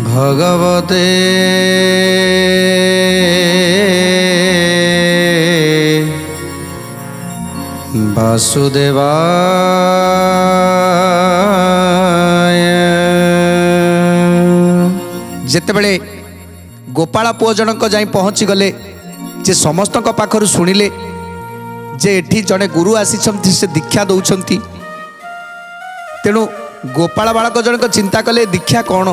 भगवते वासुदेवाय। जेतेबेले गोपाल पुओ जनक जाई पहुँची गले जे समस्त पाखरु शुणिले जे एठी जड़े गुरु आसी से दीक्षा दौरान तेणु गोपाल बालक जनक चिंता कले दीक्षा कौन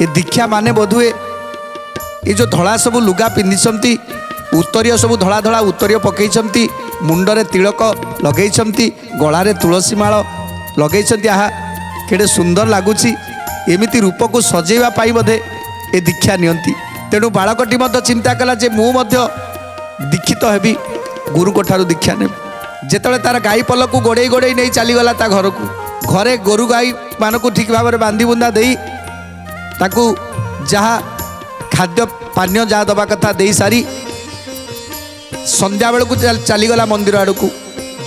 ये दीक्षा माने बोधुए ये जो धड़ा सब लुगा पिंधि उत्तरीय सब धड़ा धड़ा उत्तरीय पकई मुंडरे तिलक लगे गलारे तुलसी माल लगे आहा केड़े सुंदर लगुच एमती रूप को सजेवा पाई बोधे ये दीक्षा नियंती। तेणु बालकटी चिंता कला जे मु दीक्षित हेबी गुरु को ठारू दीक्षा ने जेतले तार गाई पल को गोड़े गोड़े नहीं चलीगला ता घर को घरे गोरु गाई मान को ठीक भाव में बांधी बुंदा दे ताकू जहाँ खाद्य पानीय जहाँ दबा कथा दे सारी संध्या बेलू चलीगला मंदिर आड़ को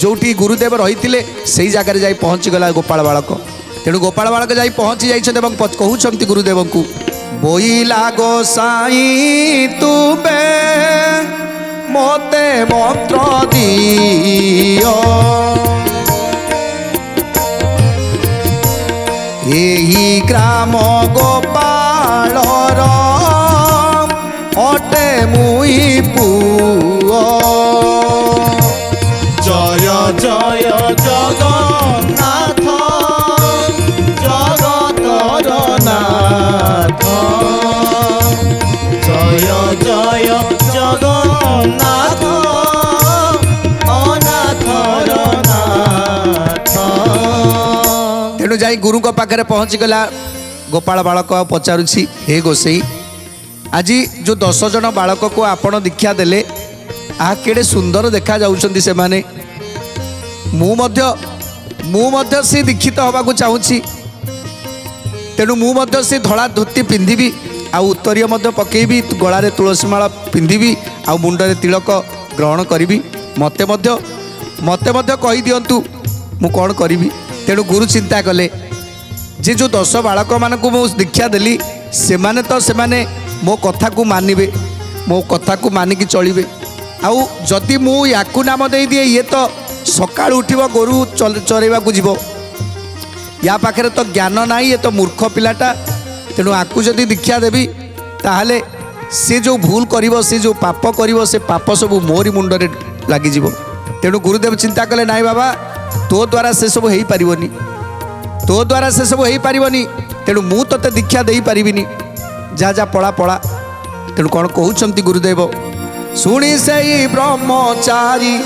जो गुरुदेव रही से जगह जाई पहुँची गला गोपाल बालक। तेणु गोपाल बालक जाई पहुँची जाइछन्ति एवं कहउछन्ति गुरुदेव को बोइला गोसाई तुबे मोते मंत्र दियो एही ग्राम गोपालर अटे मुई पुओ। जय जय जगन्नाथ जगतर नाथ जय जय जगन्नाथ अनाथर नाथ। तेणु जाई गुरु को पाखे पहुँची गला गोपाल बालक पचारुछि हे गोसाई आज जो 10 जन बालक को आपण दीक्षा देले आ केड़े सुंदर देखा जाउछन्ति से माने मु मध्य से दीक्षित हवा को चाहूँगी। तेणु मु मध्य से धड़ा धोती पिंधिबी आ उत्तरीय मध्य पकेबी गलारे तुलसी माला पिंधिबी आ मुंडरे तिलक ग्रहण करी मते मध्य कही दियंतु मु कौन करी। तेणु गुरु चिंता कले जे जो 10 बालक मानक मु दीक्षा देली से माने तो से माने मो कथा को मानिबे मो कथा को मानिकी चलिबे आउ जदि मु याकू नाम दे दिए ये तो सकाळ उठिबो गोरु चरेबा को जीवो या पाखे तो ज्ञान ना ये तो मूर्ख पिलाटा। तेणु आकू जदि दीक्षा देवी ताहले से जो भूल करिवो से जो पाप करिवो से पाप सब मोरी मुंडरे लागी जीवो। तेणु गुरुदेव चिंता कले नाई बाबा तो द्वारा से सब हेई परिवनी तो द्वारा से सब हेई परिवनी तेणु मु तते दीक्षा देई परिबिनी जा जा पड़ा पड़ा। तेणु कौन कहउछंती गुरुदेव सुनी से ब्रह्मचारी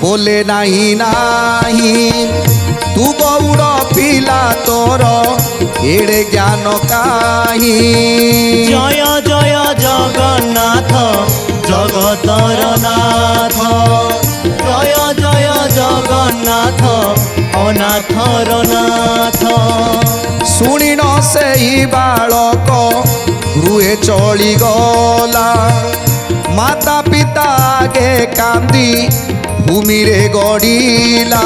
बोले नाही नाही तू गौड़ पिला तोर एड़े ज्ञान काही। जय जय जगन्नाथ जगतर नाथ जय जय जगन्नाथ अनाथर नाथ। शुणी न से बालक गृहे चली गला माता पिता आगे कांदी भूमि रे गड़ीला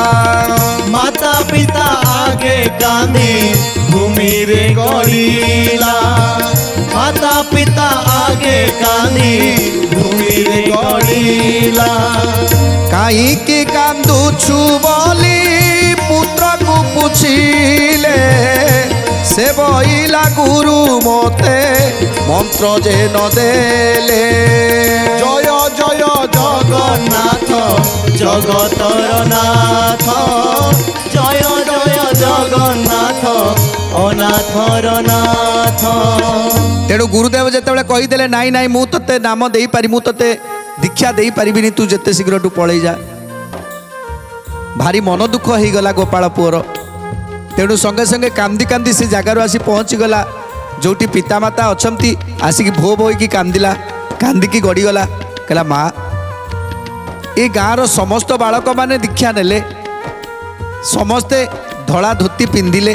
माता पिता आगे कांदी भूमि रे गड़ीला माता पिता आगे कांदी भूमि रे गड़ीला। कहीं की कांदुछु बोली पुत्र को पूछिले से बइला गुरु मोते मंत्र जे न देले। जय जय जगन्नाथ जगतर नाथ जय जय जगन्नाथ अनाथर नाथ। तेणु गुरुदेव जेतेबेले कहीदेले नाई नाई मु तते नाम देई पारि मु तते दीक्षा देई पारिबिनी तू जेते शीघ्र तू पळेई जा। भारी मन दुख हो गला गोपाल पुअर। तेणु संगे संगे कांदी कांदी से जगार आसी पहुँची गला जोटी पितामाता अछंती आसिक भो भो की कांदिला कांदिकी गड़ीगला कहला माँ ए गाँव समस्त बालक माने दीक्षा नेले समस्ते ଧଳା ଧୋତି ପିନ୍ଧିଲେ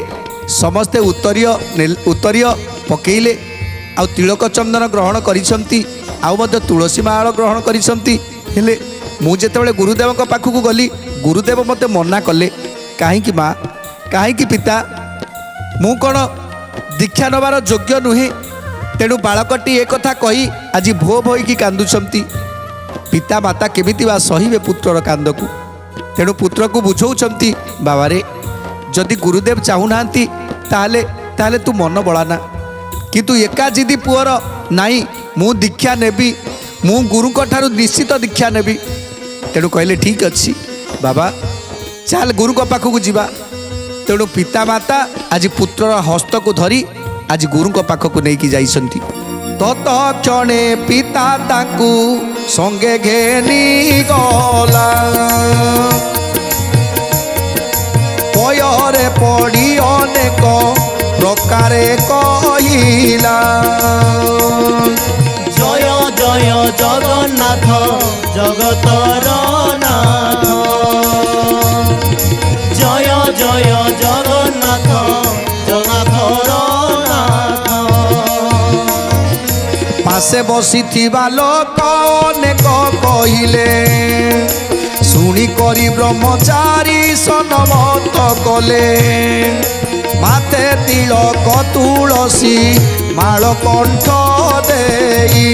ସମସ୍ତେ ଉତ୍ତରୀୟ ପକେଇଲେ ଆଉ ତିଳକ ଚନ୍ଦନ ଗ୍ରହଣ କରିଛନ୍ତି ଆଉ ମଧ୍ୟ ତୁଳସୀ ମାଳ ଗ୍ରହଣ କରିଛନ୍ତି। ହେଲେ ମୁଁ ଯେତେବେଳେ ଗୁରୁଦେବଙ୍କ ପାଖକୁ ଗଲି ଗୁରୁଦେବ ମୋତେ ମନା କଲେ। କାହିଁକି ମା, କାହିଁକି ପିତା, ମୁଁ କ'ଣ ଦୀକ୍ଷା ନେବାର ଯୋଗ୍ୟ ନୁହେଁ? ତେଣୁ ବାଳକଟି ଏ କଥା କହି ଆଜି ଭୋ ଭୋଇକି କାନ୍ଦୁଛନ୍ତି। ପିତା ମାତା କେମିତି ବା ସହିବେ ପୁତ୍ରର କାନ୍ଦକୁ? ତେଣୁ ପୁତ୍ରକୁ ବୁଝଉଛନ୍ତି, ବାବାରେ ଯଦି ଗୁରୁଦେବ ଚାହୁଁନାହାନ୍ତି ତାହେଲେ ତୁ ମନ ବଳାନା, କିନ୍ତୁ ଏକା ଜିଦି ପୁଅର ନାଇଁ ମୁଁ ଦୀକ୍ଷା ନେବି, ମୁଁ ଗୁରୁଙ୍କ ଠାରୁ ନିଶ୍ଚିତ ଦୀକ୍ଷା ନେବି। ତେଣୁ କହିଲେ ଠିକ୍ ଅଛି ବାବା, ଚାଲ ଗୁରୁଙ୍କ ପାଖକୁ ଯିବା। ତେଣୁ ପିତା ମାତା ଆଜି ପୁତ୍ରର ହସ୍ତକୁ ଧରି ଆଜି ଗୁରୁଙ୍କ ପାଖକୁ ନେଇକି ଯାଇଛନ୍ତି। ତତ କ୍ଷଣେ ପିତା ତାଙ୍କୁ ସଙ୍ଗେ ଘେନି ଗଲା, ପୟରେ ପଡ଼ି ଅନେକ ପ୍ରକାରେ କହିଲା, ଜୟ ଜୟ ଜଗନ୍ନାଥ ଜଗତର ନାଥ, ଜୟ ଜୟ ଜଗନ୍ନାଥ ଜଗତର ନାଥ। ପାଶେ ବସିଥିବା ଲୋକ ଅନେକ କହିଲେ, ଶୁଣି କରି ବ୍ରହ୍ମଚାରୀ ସନମତ କଲେ, ମାତେ ତିଳକ ତୁଳସୀ ମାଳ କଣ୍ଠ ଦେଇ,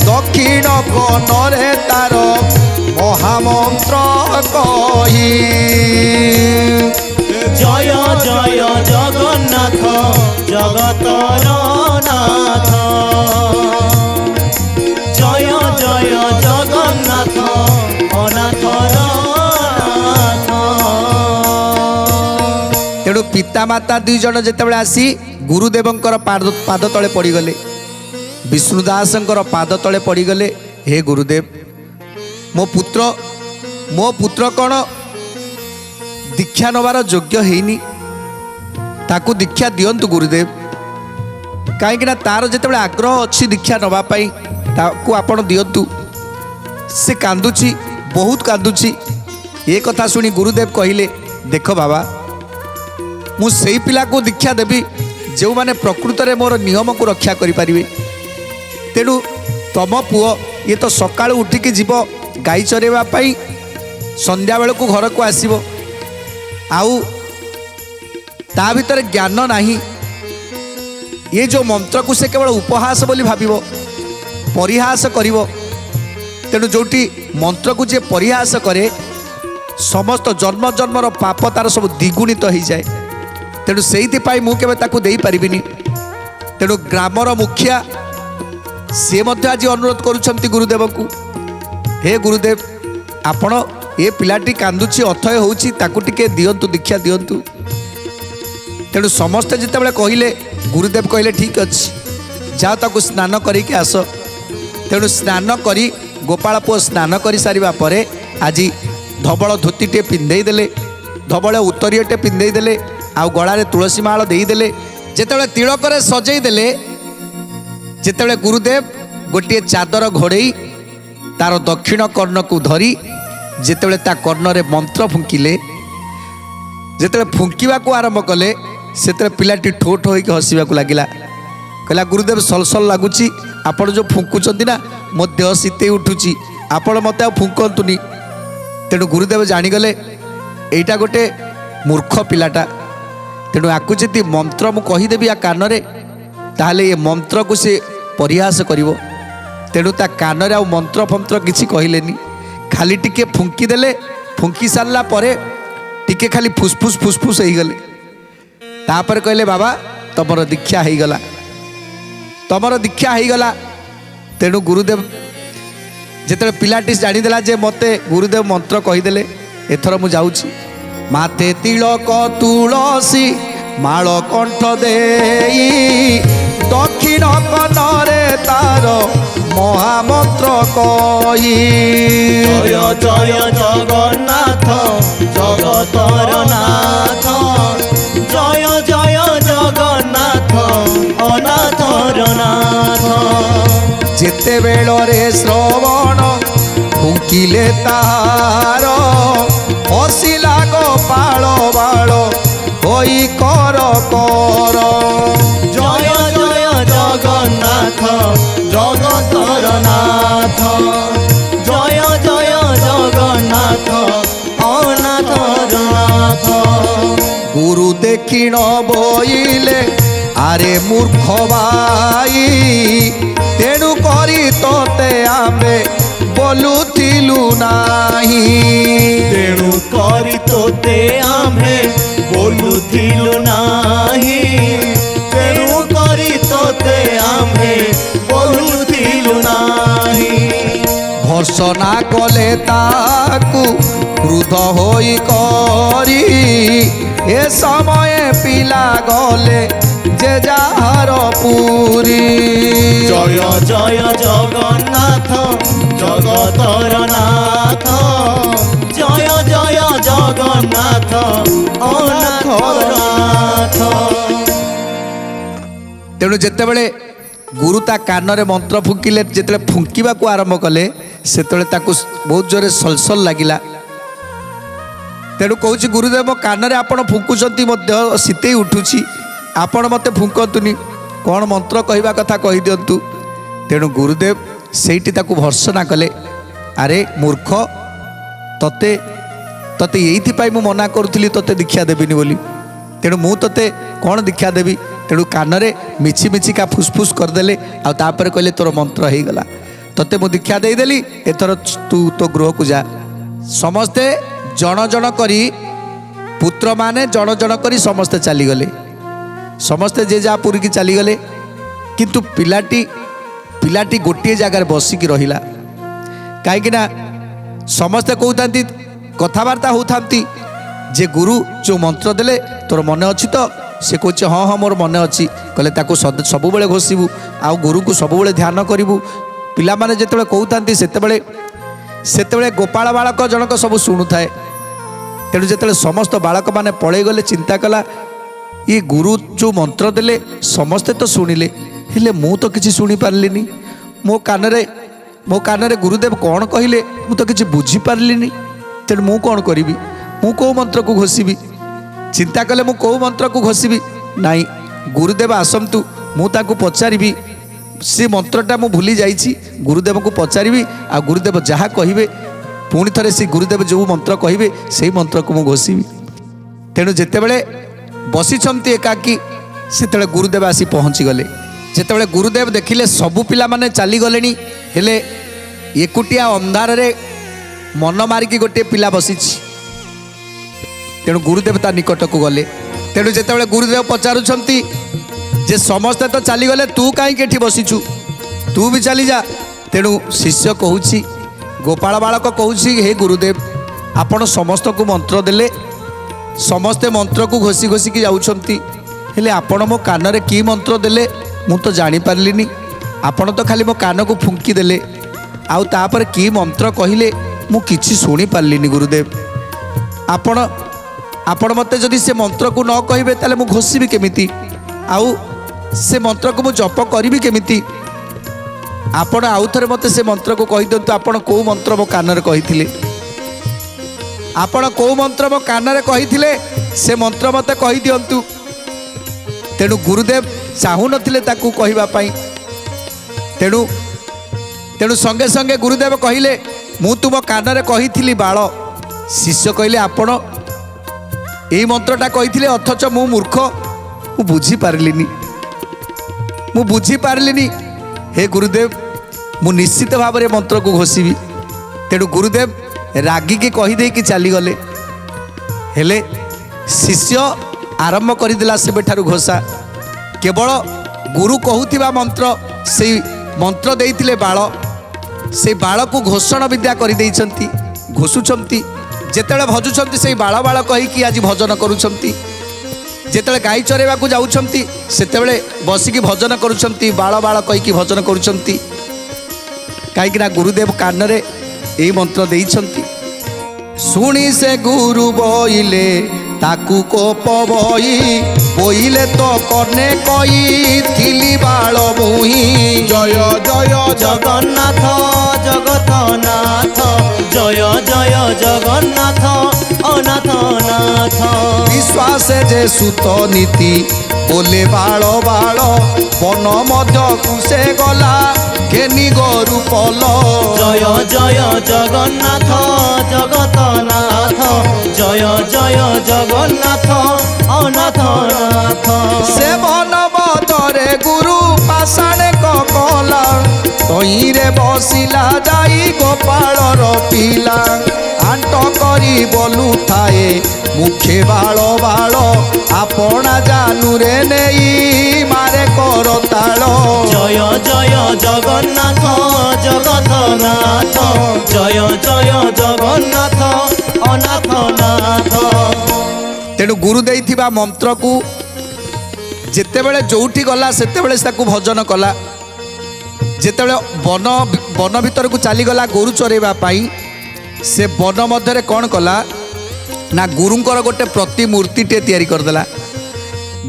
ଦକ୍ଷିଣ କନରେ ତାର ମହାମନ୍ତ୍ର କହି, ଜୟ ଜୟ ଜଗନ୍ନାଥ ଜଗତର ନାଥ, ଜୟ ଜୟ ଜଗନ୍ନାଥ ଅନାଥର ନାଥ। ତେଣୁ ପିତାମାତା ଦୁଇ ଜଣ ଯେତେବେଳେ ଆସି ଗୁରୁଦେବଙ୍କର ପାଦ ତଳେ ପଡ଼ିଗଲେ, ବିଷ୍ଣୁ ଦାସଙ୍କର ପାଦ ତଳେ ପଡ଼ିଗଲେ, ହେ ଗୁରୁଦେବ, ମୋ ପୁତ୍ର କ'ଣ ଦୀକ୍ଷା ନେବାର ଯୋଗ୍ୟ ହେଇନି, ତାକୁ ଦୀକ୍ଷା ଦିଅନ୍ତୁ ଗୁରୁଦେବ। କାହିଁକିନା ତାର ଯେତେବେଳେ ଆଗ୍ରହ ଅଛି ଦୀକ୍ଷା ନେବା ପାଇଁ ତାକୁ ଆପଣ ଦିଅନ୍ତୁ। ସେ କାନ୍ଦୁଛି, ବହୁତ କାନ୍ଦୁଛି। ଏ କଥା ଶୁଣି ଗୁରୁଦେବ କହିଲେ, ଦେଖ ବାବା, ମୁଁ ସେଇ ପିଲାକୁ ଦୀକ୍ଷା ଦେବି ଯେଉଁମାନେ ପ୍ରକୃତରେ ମୋର ନିୟମକୁ ରକ୍ଷା କରିପାରିବେ। ତେଣୁ ତମ ପୁଅ ଇଏ ତ ସକାଳୁ ଉଠିକି ଯିବ ଗାଈ ଚରେଇବା ପାଇଁ, ସନ୍ଧ୍ୟାବେଳକୁ ଘରକୁ ଆସିବ, ଆଉ ତା ଭିତରେ ଜ୍ଞାନ ନାହିଁ। ଏ ଯେଉଁ ମନ୍ତ୍ରକୁ ସେ କେବଳ ଉପହାସ ବୋଲି ଭାବିବ, ପରିହାସ କରିବ। ତେଣୁ ଯେଉଁଠି ମନ୍ତ୍ରକୁ ଯିଏ ପରିହାସ କରେ ସମସ୍ତ ଜନ୍ମ ଜନ୍ମର ପାପ ତାର ସବୁ ଦ୍ୱିଗୁଣିତ ହୋଇଯାଏ। ତେଣୁ ସେଇଥିପାଇଁ ମୁଁ କେବେ ତାକୁ ଦେଇପାରିବିନି। ତେଣୁ ଗ୍ରାମର ମୁଖିଆ ସିଏ ମଧ୍ୟ ଆଜି ଅନୁରୋଧ କରୁଛନ୍ତି ଗୁରୁଦେବଙ୍କୁ, ହେ ଗୁରୁଦେବ, ଆପଣ ଏ ପିଲାଟି କାନ୍ଦୁଛି, ଅଥୟ ହେଉଛି, ତାକୁ ଟିକେ ଦିଅନ୍ତୁ, ଦୀକ୍ଷା ଦିଅନ୍ତୁ। ତେଣୁ ସମସ୍ତେ ଯେତେବେଳେ କହିଲେ ଗୁରୁଦେବ କହିଲେ ଠିକ୍ ଅଛି, ଯାଅ ତାକୁ ସ୍ନାନ କରିକି ଆସ। ତେଣୁ ସ୍ନାନ କରି ଗୋପାଳ ପୁଅ ସ୍ନାନ କରିସାରିବା ପରେ ଆଜି ଧବଳ ଧୋତିଟିଏ ପିନ୍ଧେଇ ଦେଲେ, ଧବଳ ଉତ୍ତରୀୟଟେ ପିନ୍ଧେଇ ଦେଲେ, ଆଉ ଗଳାରେ ତୁଳସୀ ମାଳ ଦେଇଦେଲେ। ଯେତେବେଳେ ତିଳକରେ ସଜେଇ ଦେଲେ, ଯେତେବେଳେ ଗୁରୁଦେବ ଗୋଟିଏ ଚାଦର ଘୋଡ଼େଇ ତାର ଦକ୍ଷିଣ କର୍ଣ୍ଣକୁ ଧରି ଯେତେବେଳେ ତା କର୍ଣ୍ଣରେ ମନ୍ତ୍ର ଫୁଙ୍କିଲେ, ଯେତେବେଳେ ଫୁଙ୍କିବାକୁ ଆରମ୍ଭ କଲେ, ସେତେବେଳେ ପିଲାଟି ଠୋ ଠୋ ହୋଇକି ହସିବାକୁ ଲାଗିଲା। କହିଲା, ଗୁରୁଦେବ ସଲସଲ ଲାଗୁଛି, ଆପଣ ଯେଉଁ ଫୁଙ୍କୁଛନ୍ତି ନା ମୋ ଦେହ ଶୀତେଇ ଉଠୁଛି, ଆପଣ ମୋତେ ଆଉ ଫୁଙ୍କନ୍ତୁନି। ତେଣୁ ଗୁରୁଦେବ ଜାଣିଗଲେ ଏଇଟା ଗୋଟେ ମୂର୍ଖ ପିଲାଟା। ତେଣୁ ଆକୁ ଯଦି ମନ୍ତ୍ର ମୁଁ କହିଦେବି ଆ କାନରେ, ତାହେଲେ ଏ ମନ୍ତ୍ରକୁ ସେ ପରିହାସ କରିବ। ତେଣୁ ତା କାନରେ ଆଉ ମନ୍ତ୍ର ଫନ୍ତ୍ର କିଛି କହିଲେନି, ଖାଲି ଟିକେ ଫୁଙ୍କି ଦେଲେ। ଫୁଙ୍କି ସାରିଲା ପରେ ଟିକେ ଖାଲି ଫୁସଫୁସ୍ ଫୁସଫୁସ୍ ହେଇଗଲେ। ତାପରେ କହିଲେ, ବାବା ତମର ଦୀକ୍ଷା ହେଇଗଲା, ତମର ଦୀକ୍ଷା ହେଇଗଲା। ତେଣୁ ଗୁରୁଦେବ ଯେତେବେଳେ ପିଲାଟି ଜାଣିଦେଲା ଯେ ମୋତେ ଗୁରୁଦେବ ମନ୍ତ୍ର କହିଦେଲେ, ଏଥର ମୁଁ ଯାଉଛି। ମାତେ ତିଳକ ତୁଳସୀ ମାଳ କଣ୍ଠ ଦେଇ, ଦକ୍ଷିଣ କନରେ ତାର ମହାମନ୍ତ୍ର କହି, ଜୟ ଜୟ ଜଗନ୍ନାଥ ଜଗତର ନାଥ, ଜୟ ଜୟ ଜଗନ୍ନାଥ ଅନାଥର ନାଥ। ଯେତେବେଳରେ ଶ୍ରବଣ ଫୁଙ୍କିଲେ ତାହାର, ହସିଲା ଗୋପାଳ ଜଗନ୍ନାଥ। ଗୁରୁ ଦେଖିଣ ବୋଇଲେ ଆରେ ମୂର୍ଖ ଭାଇ, ତେଣୁ କରି ତୋତେ ଆମେ ବୋଲୁଥିଲୁ ନାହିଁ। ତେଣୁ କରି ତୋତେ ଆମେ ବୋଲୁଥିଲୁ ନାହିଁ। ତେଣୁ କରି ତୋତେ ଆମେ ବୋଲୁଥିଲୁ ନାହିଁ। ଭର୍ସନା କଲେ ତାକୁ କ୍ରୁଧ ହୋଇ କରି, ଏ ସମୟ ପିଲା ଗଲେ ଯେ ଯାହାର ପୁରୀ। ଜୟ ଜୟ ଜଗନ୍ନାଥ ଜଗତର ନାଥ। ଜୟ ଜୟ ଜଗନ୍ନାଥ ଅନାଥର ନାଥ। ତେଣୁ ଯେତେବେଳେ ଗୁରୁ ତା କାନରେ ମନ୍ତ୍ର ଫୁଙ୍କିଲେ, ଯେତେବେଳେ ଫୁଙ୍କିବାକୁ ଆରମ୍ଭ କଲେ ସେତେବେଳେ ତାକୁ ବହୁତ ଜୋରେ ସଲସଲ ଲାଗିଲା। ତେଣୁ କହୁଛି ଗୁରୁଦେବ ମୋ କାନରେ ଆପଣ ଫୁଙ୍କୁଛନ୍ତି, ମଧ୍ୟ ଶୀତେଇ ଉଠୁଛି, ଆପଣ ମୋତେ ଫୁଙ୍କନ୍ତୁନି, କ'ଣ ମନ୍ତ୍ର କହିବା କଥା କହିଦିଅନ୍ତୁ। ତେଣୁ ଗୁରୁଦେବ ସେଇଠି ତାକୁ ଭର୍ସନା କଲେ, ଆରେ ମୂର୍ଖ, ତତେ ତତେ ଏଇଥିପାଇଁ ମୁଁ ମନା କରୁଥିଲି ତତେ ଦୀକ୍ଷା ଦେବିନି ବୋଲି। ତେଣୁ ମୁଁ ତତେ କ'ଣ ଦୀକ୍ଷା ଦେବି? ତେଣୁ କାନରେ ମିଛି ମିଛିକା ଫୁସଫୁସ କରିଦେଲେ, ଆଉ ତାପରେ କହିଲେ ତୋର ମନ୍ତ୍ର ହେଇଗଲା, ତତେ ମୁଁ ଦୀକ୍ଷା ଦେଇଦେଲି, ଏଥର ତୁ ତୋ ଗୃହକୁ ଯା। ସମସ୍ତେ ଜଣ ଜଣ କରି, ପୁତ୍ରମାନେ ଜଣ ଜଣ କରି ସମସ୍ତେ ଚାଲିଗଲେ। ସମସ୍ତେ ଯେ ଯାହା ପୁରୀକି ଚାଲିଗଲେ, କିନ୍ତୁ ପିଲାଟି ଗୋଟିଏ ଜାଗାରେ ବସିକି ରହିଲା। କାହିଁକିନା ସମସ୍ତେ କହୁଥାନ୍ତି, କଥାବାର୍ତ୍ତା ହେଉଥାନ୍ତି ଯେ ଗୁରୁ ଯେଉଁ ମନ୍ତ୍ର ଦେଲେ ତୋର ମନେ ଅଛି ତ? ସେ କହୁଛି ହଁ ହଁ ମୋର ମନେ ଅଛି। କହିଲେ ତାକୁ ସବୁବେଳେ ଘୋଷିବୁ, ଆଉ ଗୁରୁଙ୍କୁ ସବୁବେଳେ ଧ୍ୟାନ କରିବୁ। ପିଲାମାନେ ଯେତେବେଳେ କହୁଥାନ୍ତି ସେତେବେଳେ ଗୋପାଳ ବାଳକ ଜଣକ ସବୁ ଶୁଣୁଥାଏ। ତେଣୁ ଯେତେବେଳେ ସମସ୍ତ ବାଳକମାନେ ପଳେଇଗଲେ, ଚିନ୍ତା କଲା ଇଏ ଗୁରୁ ଯେଉଁ ମନ୍ତ୍ର ଦେଲେ ସମସ୍ତେ ତ ଶୁଣିଲେ, ହେଲେ ମୁଁ ତ କିଛି ଶୁଣିପାରିଲିନି। ମୋ କାନରେ ଗୁରୁଦେବ କ'ଣ କହିଲେ ମୁଁ ତ କିଛି ବୁଝିପାରିଲିନି। ତେଣୁ ମୁଁ କ'ଣ କରିବି? ମୁଁ କେଉଁ ମନ୍ତ୍ରକୁ ଘୋଷିବି? ଚିନ୍ତା କଲେ ମୁଁ କେଉଁ ମନ୍ତ୍ରକୁ ଘୋଷିବି? ନାଇଁ, ଗୁରୁଦେବ ଆସନ୍ତୁ, ମୁଁ ତାଙ୍କୁ ପଚାରିବି। ସେ ମନ୍ତ୍ରଟା ମୁଁ ଭୁଲି ଯାଇଛି, ଗୁରୁଦେବଙ୍କୁ ପଚାରିବି, ଆଉ ଗୁରୁଦେବ ଯାହା କହିବେ ପୁଣି ଥରେ ସେ ଗୁରୁଦେବ ଯେଉଁ ମନ୍ତ୍ର କହିବେ ସେଇ ମନ୍ତ୍ରକୁ ମୁଁ ଘୋଷିବି। ତେଣୁ ଯେତେବେଳେ ବସିଛନ୍ତି ଏକାକୀ, ସେତେବେଳେ ଗୁରୁଦେବ ଆସି ପହଞ୍ଚିଗଲେ। ଯେତେବେଳେ ଗୁରୁଦେବ ଦେଖିଲେ ସବୁ ପିଲାମାନେ ଚାଲିଗଲେଣି, ହେଲେ ଏକୁଟିଆ ଅନ୍ଧାରରେ ମନ ମାରିକି ଗୋଟିଏ ପିଲା ବସିଛି। ତେଣୁ ଗୁରୁଦେବ ତା ନିକଟକୁ ଗଲେ। ତେଣୁ ଯେତେବେଳେ ଗୁରୁଦେବ ପଚାରୁଛନ୍ତି ଯେ ସମସ୍ତେ ତ ଚାଲିଗଲେ, ତୁ କାହିଁକି ଏଠି ବସିଛୁ? ତୁ ବି ଚାଲିଯା। ତେଣୁ ଶିଷ୍ୟ କହୁଛି, ଗୋପାଳ ବାଳକ କହୁଛି, ହେ ଗୁରୁଦେବ, ଆପଣ ସମସ୍ତଙ୍କୁ ମନ୍ତ୍ର ଦେଲେ, ସମସ୍ତେ ମନ୍ତ୍ରକୁ ଘୋଷି ଘୋଷିକି ଯାଉଛନ୍ତି, ହେଲେ ଆପଣ ମୋ କାନରେ କି ମନ୍ତ୍ର ଦେଲେ ମୁଁ ତ ଜାଣିପାରିଲିନି। ଆପଣ ତ ଖାଲି ମୋ କାନକୁ ଫୁଙ୍କି ଦେଲେ, ଆଉ ତାପରେ କି ମନ୍ତ୍ର କହିଲେ ମୁଁ କିଛି ଶୁଣିପାରିଲିନି। ଗୁରୁଦେବ, ଆପଣ ମୋତେ ଯଦି ସେ ମନ୍ତ୍ରକୁ ନ କହିବେ ତାହେଲେ ମୁଁ ଘୋଷିବି କେମିତି? ଆଉ ସେ ମନ୍ତ୍ରକୁ ମୁଁ ଜପ କରିବି କେମିତି? ଆପଣ ଆଉ ଥରେ ମୋତେ ସେ ମନ୍ତ୍ରକୁ କହିଦିଅନ୍ତୁ। ଆପଣ କେଉଁ ମନ୍ତ୍ର ମୋ କାନରେ କହିଥିଲେ? ଆପଣ କେଉଁ ମନ୍ତ୍ର ମୋ କାନରେ କହିଥିଲେ ସେ ମନ୍ତ୍ର ମୋତେ କହିଦିଅନ୍ତୁ। ତେଣୁ ଗୁରୁଦେବ ଚାହୁଁନଥିଲେ ତାକୁ କହିବା ପାଇଁ। ତେଣୁ ସଙ୍ଗେ ସଙ୍ଗେ ଗୁରୁଦେବ କହିଲେ, ମୁଁ ତୁମ କାନରେ କହିଥିଲି ବାଳ। ଶିଷ୍ୟ କହିଲେ, ଆପଣ ଏଇ ମନ୍ତ୍ରଟା କହିଥିଲେ, ଅଥଚ ମୁଁ ମୂର୍ଖ, ମୁଁ ବୁଝିପାରିଲିନି। ହେ ଗୁରୁଦେବ, ମୁଁ ନିଶ୍ଚିତ ଭାବରେ ମନ୍ତ୍ରକୁ ଘୋଷିବି। ତେଣୁ ଗୁରୁଦେବ ରାଗିକି କହିଦେଇକି ଚାଲିଗଲେ। ହେଲେ ଶିଷ୍ୟ ଆରମ୍ଭ କରିଦେଲା ସେବେଠାରୁ ଘୋଷା। କେବଳ ଗୁରୁ କହୁଥିବା ମନ୍ତ୍ର, ସେଇ ମନ୍ତ୍ର ଦେଇଥିଲେ ବାଳ, ସେଇ ବାଳକୁ ଘୋଷଣ ବିଦ୍ୟା କରିଦେଇଛନ୍ତି, ଘୋଷୁଛନ୍ତି। ଯେତେବେଳେ ଭଜୁଛନ୍ତି ସେଇ ବାଳ ବାଳ କହିକି ଆଜି ଭଜନ କରୁଛନ୍ତି। ଯେତେବେଳେ ଗାଈ ଚରେଇବାକୁ ଯାଉଛନ୍ତି ସେତେବେଳେ ବସିକି ଭଜନ କରୁଛନ୍ତି, ବାଳ ବାଳ କହିକି ଭଜନ କରୁଛନ୍ତି। କାହିଁକିନା ଗୁରୁଦେବ କାନରେ ଏଇ ମନ୍ତ୍ର ଦେଇଛନ୍ତି। ଶୁଣି ସେ ଗୁରୁ ବୋଇଲେ ତାକୁ କୋପ ବୋଇଲେ ତ କନେ କହିଥିଲି ବାଳ ମୁହିଁ। ଜୟ ଜୟ ଜଗନ୍ନାଥ ଜଗତନାଥ। ଜୟ ଜୟ ଜଗନ୍ନାଥ ଅନାଥ ନାଥ। ଶ୍ୱାସେ ଯେ ସୁତ ନୀତି ବୋଲେ ବାଳ ବାଳ ବନ ମଧ୍ୟକୁ ସେ ଗଲା କେନି ଗରୁ ପଲ। জয় জয় জগন্নাথ জগতনাথ জয় জয় জগন্নাথ অনাথ নাথ। ସେ ବନ ମଧ୍ୟରେ ଗୁରୁ ପାଷାଣେ କଲା ତଇରେ ବସିଲା ଯାଇ ଗୋପାଳର ପିଲା ଆଣ୍ଟ କରି ବୋଲୁଥାଏ ମୁଖେ ବାଳ ବାଳ ଆପଣା ଜାନୁରେ ନେଇ ମାରେ କରତାଳ। জয় জয় জগন্নাথ জগতনাথ জয় জয় জগন্নাଥ অনাথ নাଥ। ତେଣୁ ଗୁରୁ ଦେଇଥିବା ମନ୍ତ୍ରକୁ ଯେତେବେଳେ ଯୋଉଠି ଗଲା ସେତେବେଳେ ତାକୁ ଭଜନ କଲା। ଯେତେବେଳେ ବନ ଭିତରକୁ ଚାଲିଗଲା ଗୋରୁ ଚରେଇବା ପାଇଁ ସେ ବନ ମଧ୍ୟରେ କ'ଣ କଲା ନା ଗୁରୁଙ୍କର ଗୋଟେ ପ୍ରତିମୂର୍ତ୍ତିଟେ ତିଆରି କରିଦେଲା।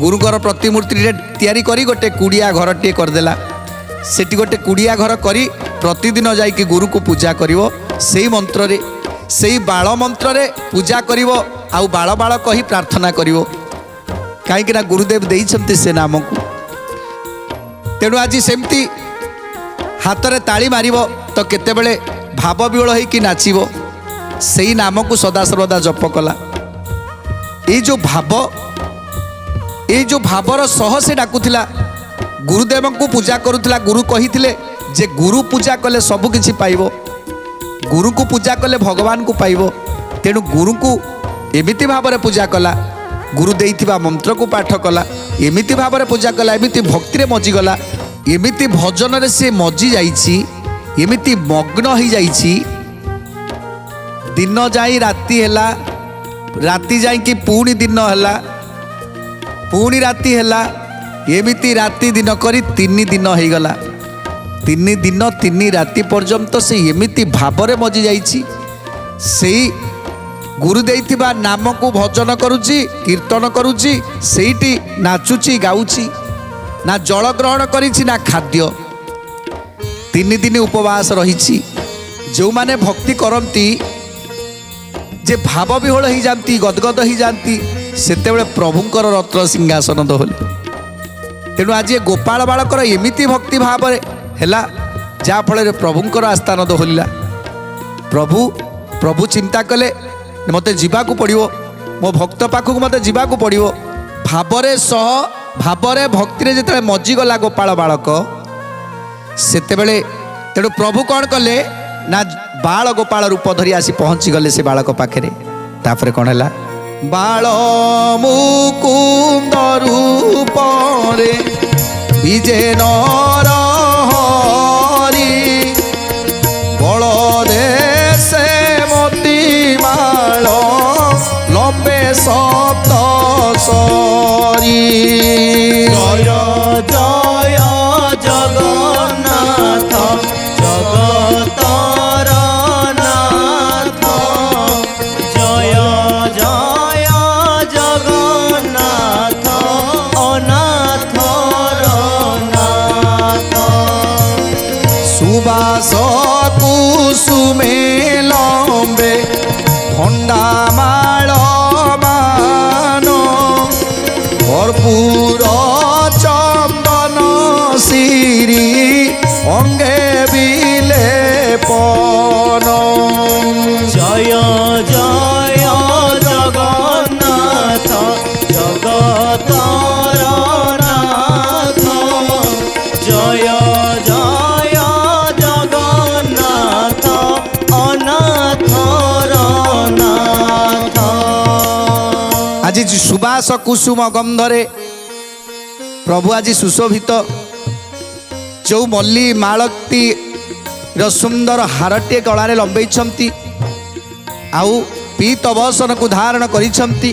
ଗୁରୁଙ୍କର ପ୍ରତିମୂର୍ତ୍ତିଟେ ତିଆରି କରି ଗୋଟେ କୁଡ଼ିଆ ଘରଟିଏ କରିଦେଲା। ସେଠି ଗୋଟେ କୁଡ଼ିଆ ଘର କରି ପ୍ରତିଦିନ ଯାଇକି ଗୁରୁକୁ ପୂଜା କରିବ। ସେଇ ମନ୍ତ୍ରରେ ସେଇ ବାଳ ମନ୍ତ୍ରରେ ପୂଜା କରିବ ଆଉ ବାଳ ବାଳ କହି ପ୍ରାର୍ଥନା କରିବ। କାହିଁକି ନା ଗୁରୁଦେବ ଦେଇଛନ୍ତି ସେ ନାମକୁ। ତେଣୁ ଆଜି ସେମିତି ହାତରେ ତାଳି ମାରିବ ତ କେତେବେଳେ ଭାବ ବିହଳ ହେଇକି ନାଚିବ। ସେଇ ନାମକୁ ସଦାସର୍ବଦା ଜପ କଲା। ଏଇ ଯେଉଁ ଭାବର ସହ ସେ ଡାକୁଥିଲା ଗୁରୁଦେବଙ୍କୁ ପୂଜା କରୁଥିଲା। ଗୁରୁ କହିଥିଲେ ଯେ ଗୁରୁ ପୂଜା କଲେ ସବୁ କିଛି ପାଇବ, ଗୁରୁକୁ ପୂଜା କଲେ ଭଗବାନଙ୍କୁ ପାଇବ। ତେଣୁ ଗୁରୁକୁ ଏମିତି ଭାବରେ ପୂଜା କଲା, ଗୁରୁ ଦେଇଥିବା ମନ୍ତ୍ରକୁ ପାଠ କଲା, ଏମିତି ଭାବରେ ପୂଜା କଲା, ଏମିତି ଭକ୍ତିରେ ମଜିଗଲା, ଏମିତି ଭଜନରେ ସେ ମଜି ଯାଇଛି, ଏମିତି ମଗ୍ନ ହେଇଯାଇଛି। ଦିନ ଯାଇ ରାତି ହେଲା, ରାତି ଯାଇକି ପୁଣି ଦିନ ହେଲା, ପୁଣି ରାତି ହେଲା, ଏମିତି ରାତି ଦିନ କରି 3 ଦିନ ହେଇଗଲା। 3 ଦିନ 3 ରାତି ପର୍ଯ୍ୟନ୍ତ ସେ ଏମିତି ଭାବରେ ମଜି ଯାଇଛି। ସେଇ ଗୁରୁ ଦେଇଥିବା ନାମକୁ ଭଜନ କରୁଛି, କୀର୍ତ୍ତନ କରୁଛି, ସେଇଠି ନାଚୁଛି, ଗାଉଛି। ନା ଜଳ ଗ୍ରହଣ କରିଛି ନା ଖାଦ୍ୟ। 3 ଦିନ ଉପବାସ ରହିଛି। ଯେଉଁମାନେ ଭକ୍ତି କରନ୍ତି ଯେ ଭାବ ବିହୋଳ ହେଇଯାନ୍ତି, ଗଦଗଦ ହେଇଯାନ୍ତି, ସେତେବେଳେ ପ୍ରଭୁଙ୍କର ରତ୍ନ ସିଂହାସନ ଦୋହଲେ। ତେଣୁ ଆଜି ଗୋପାଳ ବାଳକର ଏମିତି ଭକ୍ତି ଭାବରେ ହେଲା ଯାହାଫଳରେ ପ୍ରଭୁଙ୍କର ଆସ୍ଥାନ ଦୋହଲିଲା। ପ୍ରଭୁ ଚିନ୍ତା କଲେ ମୋତେ ଯିବାକୁ ପଡ଼ିବ, ମୋ ଭକ୍ତ ପାଖକୁ ମୋତେ ଯିବାକୁ ପଡ଼ିବ। ଭାବରେ ଭକ୍ତିରେ ଯେତେବେଳେ ମଜିଗଲା ଗୋପାଳ ବାଳକ, ସେତେବେଳେ ତେଣୁ ପ୍ରଭୁ କ'ଣ କଲେ ନା ବାଳ ଗୋପାଳ ରୂପ ଧରି ଆସି ପହଞ୍ଚିଗଲେ ସେ ବାଳକ ପାଖରେ। ତାପରେ କ'ଣ ହେଲା? ବାଳ ମୁକୁନ୍ଦ ରୂପରେ ବିଜେ ନର ହରି ବଳଦେଶେ ମୋତି ମାଳ ଲମ୍ବେ ସପ୍ତ ସରି। জয় জয় জগন্নাথ জগতর নাথ জয় জয় জগন্নাথ অনাথর নাথ। সুবাস কুসুমে লম্বে ভণ্ডা মাଳ মান ভরপুর চন্দন শিরি অঙ্গে বিলে পন। জয় জয় জগন্নাথ জগতর নাথ জয় জয় জগন্নাথ অনাথর নাথ। আজি সুবাস কুসুম গন্ধরে প্রভু আজি সুশোভিত। যে মল্লী মাଳତୀର ସୁନ୍ଦର ହାରଟିଏ ଗଳାରେ ଲମ୍ବେଇଛନ୍ତି, ଆଉ ପୀତ ବସନକୁ ଧାରଣ କରିଛନ୍ତି।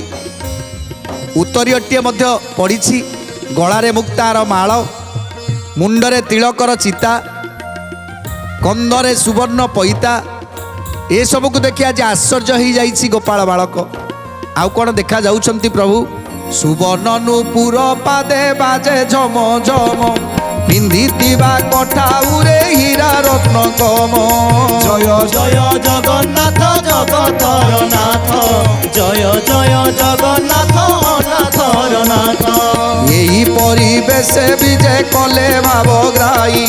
ଉତ୍ତରୀୟଟିଏ ମଧ୍ୟ ପଡ଼ିଛି, ଗଳାରେ ମୁକ୍ତାର ମାଳ, ମୁଣ୍ଡରେ ତିଳକର ଚିତା, କନ୍ଧରେ ସୁବର୍ଣ୍ଣ ପଇତା। ଏସବୁକୁ ଦେଖି ଆଜି ଆଶ୍ଚର୍ଯ୍ୟ ହେଇଯାଇଛି ଗୋପାଳ ବାଳକ। ଆଉ କ'ଣ ଦେଖାଯାଉଛନ୍ତି ପ୍ରଭୁ? ସୁବର୍ଣ୍ଣ ନୂପୁର ପାଦେ ବାଜେ ଝମ ଝମ, ପିନ୍ଧିଥିବା କଠାଉରେ ହୀରା ରତ୍ନ କମ। জয় জয় জগন্নাথ জগতর নাথ জয় জয় জগন্নাথ से विजय कले भावग्राही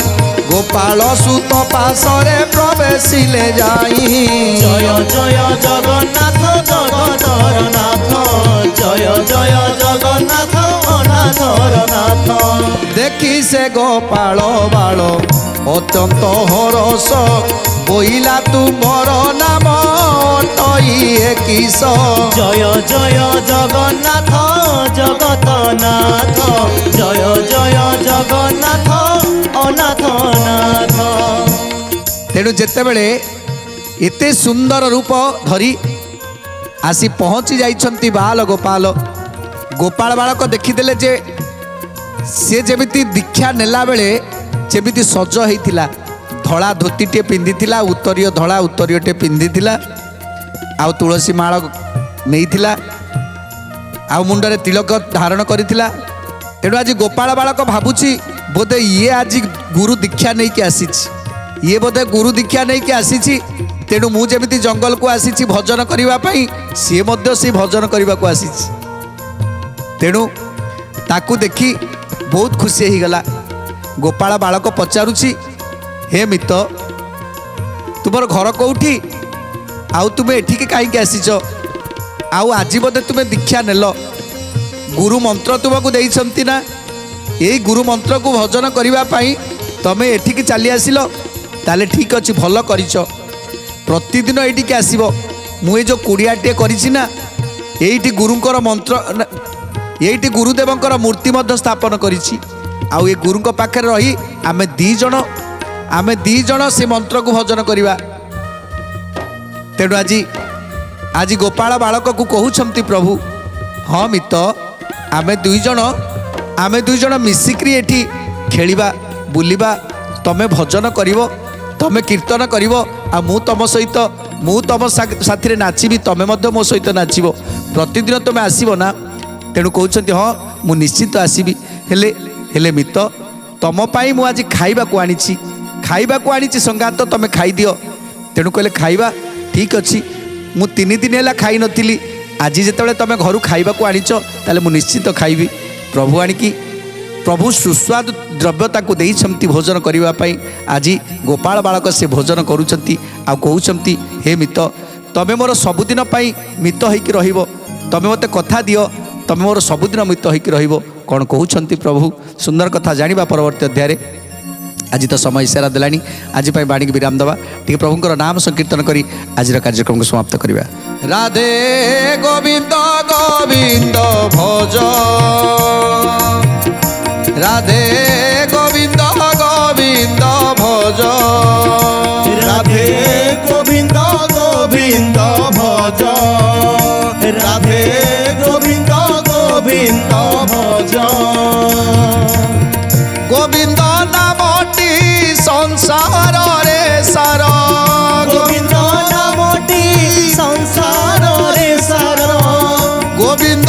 गोपाल सुत पाशरे प्रवेशिले जाई जय जय जगन्नाथ जगतर नाथ जय जय जगन्नाथ अनाथर नाथ देखी से गोपाल बाल अत्यंत हरस बोइला तुमर नाम तई किस जय जय जगन्नाथ जगतनाथ जय जय जगन्नाथ अनाथ नाथ तेणु जेतेबेले एते सुंदर रूप धरी आसी पहुँची जाइछंती बाल गोपाल गोपाल बालक देखीदेले जे से जेमिति दीक्षा नेला बेले जेमिति सज होइथिला धड़ा धोतीटे पिंधिथिला उत्तरीय धड़ा उत्तरीयटे पिंधिथिला आउ तुलसी माळ नेइथिला आउ मुंडरे तिलक धारण करिथिला तेणु आज गोपाल बालक भाबुची बोधे ये आज गुरु दीक्षा नहीं कि आसीछि ये बोधे गुरु दीक्षा नहीं कि आसीछि तेणु मु जेमिति जंगल को आसीछि भजन करिवा पई से मध्य से भजन करिवा को आसीछि तेणु ताकू देखी बहुत खुशी हो गला गोपाल बालक पचारुछि हे मित्र तुमर घर कौटी आउ तुमे एठिके कहीं आसीच आउ आज बोधे तुमे दीक्षा नेल गुरु मंत्र तुमको देइछंती ना यही गुरु मंत्र को भजन करिवा पाई तमे एठिके चली आसिल ताले ठीक अच्छी भल करिछ प्रतिदिन एठिके आसीबो मु ए जो कुड़ियाटे करिछि ना एठी गुरुंकर मंत्र एठी गुरुदेवंकर मूर्ति मध्य स्थापन करिछि आउ ए गुरुंक पाखे रही आमे दी जण से मंत्र को भजन करिवा तेणु आज गोपाल बालक को कहउछंती प्रभु हाँ मित्र आमे दुई जण मिसिक्री एठी खेलिबा बुलिबा तमे भजन करिवो तमे कीर्तन करिवो आ मु तम साथी रे नाचिबी तमे मध्य मो सहित नाचिबो प्रतिदिन तमे आसीबो ना तेणु कहउछंती हाँ मु निश्चित आसीबी हेले मित्र तम पाई मु आज खाइबा को आनिछि संगात तमे खाई दियो तेणु कहले खाइबा ठीक अच्छी मु 3 दिन है खाई नथिली आज जिते तुम घर खाइबा को आनिच ताले मु निश्चित खाइबी प्रभु आणिकी प्रभु सुस्वादु द्रव्यता को देइछंती भोजन करने आज गोपाल बालक से भोजन करुछंती आ कहउछंती हे मित्र तमे मोर सबुदिन पाई मित्र होइकी रहिबो तमे मते कथा दियो तमे मोर सबुदिन मित्र होइकी रहिबो कौन कहउछंती प्रभु सुंदर कथा जानिबा परवर्ती अध्याय आज तो समय इशारा देलानी आज बाणी विराम दवा टी प्रभुंर नाम संकीर्तन करी आज कार्यक्रम को समाप्त करिबा राधे गोविंद गोविंद भज राधे गोविंद गोविंद भज राधे गोविंद गोविंद भज राधे गोविंद गोविंद भज गोविंद नामटी संसार रे सार गोविंद नामटी संसार रे सार गोविंद